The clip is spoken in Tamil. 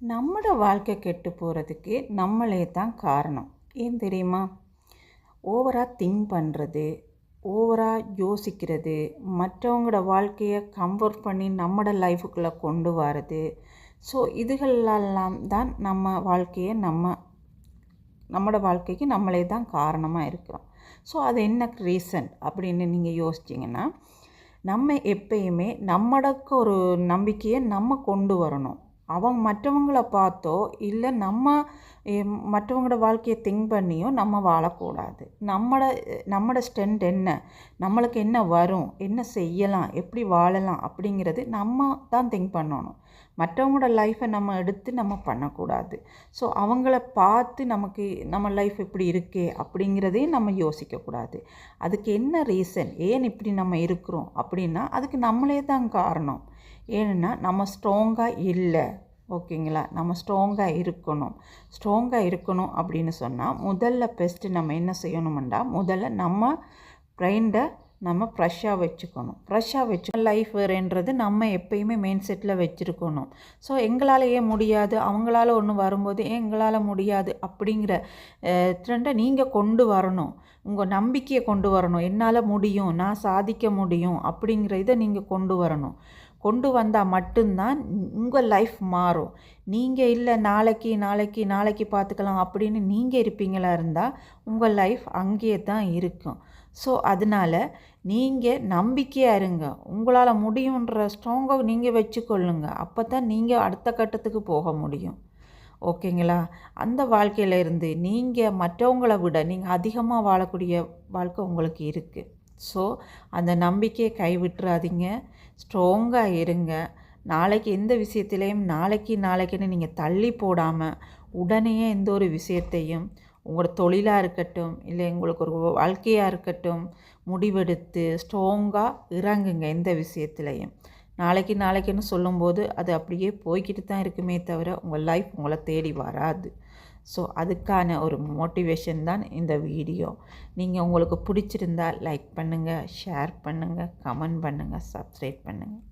நம்மட வாழ்க்கை கெட்டு போகிறதுக்கு நம்மளே தான் காரணம். ஏன் தெரியுமா? ஓவராக திங்க் பண்ணுறது, ஓவராக யோசிக்கிறது, மற்றவங்களோட வாழ்க்கையை கம்பேர் பண்ணி நம்மட லைஃபுக்குள்ளே கொண்டு வரது. ஸோ இதுகளெல்லாம் தான் நம்மட வாழ்க்கைக்கு நம்மளே தான் காரணமாக இருக்கிறோம். ஸோ அது என்ன ரீசன் அப்படின்னு நீங்கள் யோசிச்சிங்கன்னா, நம்ம எப்பயுமே நம்மடக்கு ஒரு நம்பிக்கையை நம்ம கொண்டு வரணும். மற்றவங்கள பார்த்தோ இல்லை மற்றவங்களோட வாழ்க்கையை திங்க் பண்ணியோ நம்ம வாழக்கூடாது. நம்மட ஸ்ட்ரென்த் என்ன, நம்மளுக்கு என்ன வரும், என்ன செய்யலாம், எப்படி வாழலாம் அப்படிங்கிறது நம்ம தான் திங்க் பண்ணணும். மற்றவங்களோட லைஃப்பை நம்ம எடுத்து நம்ம பண்ணக்கூடாது. ஸோ அவங்கள பார்த்து நம்ம லைஃப் இப்படி இருக்கே அப்படிங்கிறதையும் நம்ம யோசிக்கக்கூடாது. அதுக்கு என்ன ரீசன், ஏன் இப்படி நம்ம இருக்கிறோம் அப்படின்னா அதுக்கு நம்மளே தான் காரணம். ஏன்னா நம்ம ஸ்ட்ராங்காக இல்லை. ஓகேங்களா? நம்ம ஸ்ட்ராங்காக இருக்கணும் அப்படின்னு சொன்னால் முதல்ல பெஸ்ட்டு நம்ம என்ன செய்யணுமெண்டா, முதல்ல நம்ம ப்ரைண்டை நம்ம ஃப்ரெஷ்ஷாக வச்சுக்கணும். லைஃப் வேறுன்றது நம்ம எப்பயுமே மெயின் செட்டில் வச்சுருக்கணும். ஸோ எங்களால் ஏன் முடியாது, அவங்களால ஒன்று வரும்போது ஏன் எங்களால் முடியாது அப்படிங்கிற ட்ரெண்டை நீங்கள் கொண்டு வரணும். உங்கள் நம்பிக்கையை கொண்டு வரணும். என்னால் முடியும், நான் சாதிக்க முடியும் அப்படிங்கிற இதை நீங்கள் கொண்டு வரணும். கொண்டு வந்தால் மட்டும்தான் உங்கள் லைஃப் மாறும். நீங்கள் இல்லை நாளைக்கு பார்த்துக்கலாம் அப்படின்னு நீங்கள் இருப்பீங்களா இருந்தால் உங்கள் லைஃப் அங்கேயே தான் இருக்கும். ஸோ அதனால் நீங்கள் நம்பிக்கையாக இருங்க. உங்களால் முடியுன்ற ஸ்ட்ராங்காக நீங்கள் வச்சுக்கொள்ளுங்க. அப்போ தான் நீங்கள் அடுத்த கட்டத்துக்கு போக முடியும். ஓகேங்களா? அந்த வாழ்க்கையிலேருந்து நீங்கள் மற்றவங்கள விட நீங்கள் அதிகமாக வாழக்கூடிய வாழ்க்கை உங்களுக்கு இருக்குது. ஸோ அந்த நம்பிக்கையை கைவிட்டுறாதீங்க. ஸ்ட்ராங்காக இருங்க. நாளைக்கு எந்த விஷயத்துலேயும் நாளைக்குன்னு நீங்கள் தள்ளி போடாமல் உடனே எந்த ஒரு விஷயத்தையும் உங்களோட தொழிலாக இருக்கட்டும் இல்லை உங்களுக்கு ஒரு வாழ்க்கையாக இருக்கட்டும் முடிவெடுத்து ஸ்ட்ராங்காக இறங்குங்க. எந்த விஷயத்துலையும் நாளைக்குன்னு சொல்லும்போது அது அப்படியே போய்கிட்டு தான் இருக்குமே தவிர உங்கள் லைஃப் உங்களை தேடி வராது. ஸோ அதுக்கான ஒரு மோட்டிவேஷன் தான் இந்த வீடியோ. உங்களுக்கு பிடிச்சிருந்தால் லைக் பண்ணுங்கள், ஷேர் பண்ணுங்கள், கமெண்ட் பண்ணுங்கள், சப்ஸ்கிரைப் பண்ணுங்கள்.